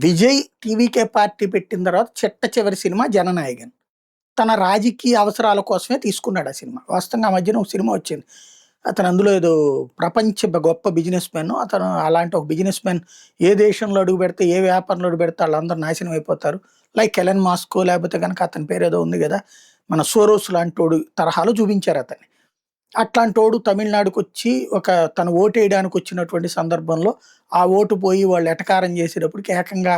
Vijay TVK party పెట్టిన తర్వాత చిట్ట చివరి సినిమా 'జననాయకన్'. తన రాజకీయ అవసరాల కోసమే తీసుకున్నాడు ఆ సినిమా. వాస్తవంగా ఆ మధ్యన ఒక సినిమా వచ్చింది. అతను అందులో ఏదో ప్రపంచ గొప్ప బిజినెస్ మ్యాన్. అతను అలాంటి ఒక బిజినెస్ మ్యాన్ ఏ దేశంలో అడుగుపెడితే, ఏ వ్యాపారంలో అడుగుపెడితే ఆళ్ళందరూ నాశనం అయిపోతారు. లైక్ ఎలన్ మాస్కో లేకపోతే గనక అతని పేరేదో ఉంది గదా! మన 'సోరోస్' లాంటోడు తరహాలో చూపించారు అతన్ని. అట్లాంటోడు తమిళనాడుకొచ్చి తను ఓటేయడానికొచ్చినటువంటి సందర్భంలో, ఆ ఓటు పోయి వాళ్ళు ఎటకారం చేసేటప్పటికి ఏకంగా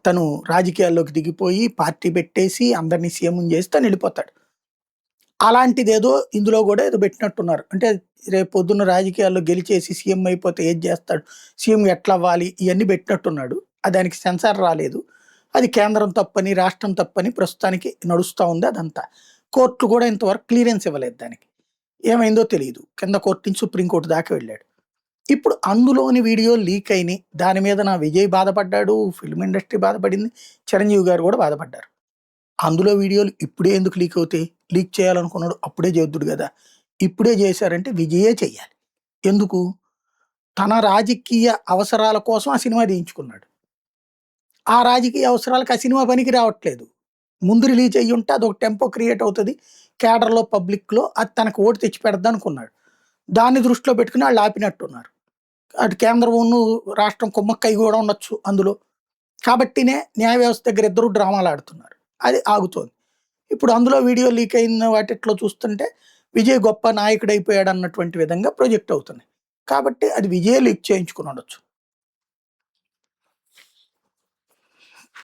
తను రాజకీయాల్లోకి దిగిపోయి, పార్టీ పెట్టేసి, అందరిని సీఎంని చేసి తనెళ్ళిపోతాడు. అలాంటిదేదో ఇందులో గూడా ఏదో పెట్టినట్టున్నారు. అంటే రేపు పొద్దున్న రాజకీయాల్లో గెలిచేసి సీఎం అయిపోతే ఏది జేస్తాడు? సీఎం ఎట్లవ్వాలి? ఇయన్నీ పెట్టినట్టున్నాడు. దానికి సెన్సార్ రాలేదు. అది కేంద్రం తప్పని, రాష్ట్రం తప్పని ప్రస్తుతానికి నడుస్తా ఉంది అదంతా. కోర్టు గూడా ఇంతవరకు క్లియరెన్స్ ఇవ్వలేదు దానికి. ఏమైందో తెలీదు. కింద కోర్ట్ నుంచి సుప్రీం కోర్ట్ దాకా వెళ్ళాడు. ఇప్పుడు అందులోని వీడియోలు లీక్ అయినియి. దాని మీద విజయ్ బాధపడ్డాడు, ఫిల్మ్ ఇండస్ట్రీ బాధపడింది, చిరంజీవి గారు గూడా బాధపడ్డారు. అందులో వీడియోలు ఇప్పుడే ఎందుకు లీక్ అవుతాయి? లీక్ చేయాలనుకున్నాడు అప్పుడే చేద్దుడు గదా! ఇప్పుడే చేశారంటే విజయే చెయ్యాలి. ఎందుకు? తన రాజకీయ అవసరాల కోసం ఆ సినిమా తీయించుకున్నాడు. ఆ రాజకీయ అవసరాలకు ఆ సినిమా పనికి రావట్లేదు. ముందు రిలీజ్ అయ్యుంటే అదొక టెంపో క్రియేట్ అవుతది. క్యాడర్‌లో, పబ్లిక్‌లో అది తనకు ఓటు తెచ్చిపెడద్దనుకున్నాడు. దాన్ని దృష్టిలో పెట్టుకొని ఆళ్ళు ఆపినట్టున్నారు. అటు కేంద్రమును, రాష్ట్రం కుమ్మక్కయి గూడా ఉండొచ్చు అందులో. కాబట్టినే న్యాయ వ్యవస్థ దగ్గర ఇద్దరు డ్రామాలాడుతున్నారు. అది ఆగుతోంది. ఇప్పుడు అందులో వీడియో లీక్ అయిన వాటిట్లో చూస్తుంటే విజయ్ గొప్ప నాయకుడైపోయాడన్నటువంటి విధంగా ప్రొజెక్ట్ అవుతున్నాయి. కాబట్టి అది విజయే లీక్ చేయించుకునుండొచ్చు.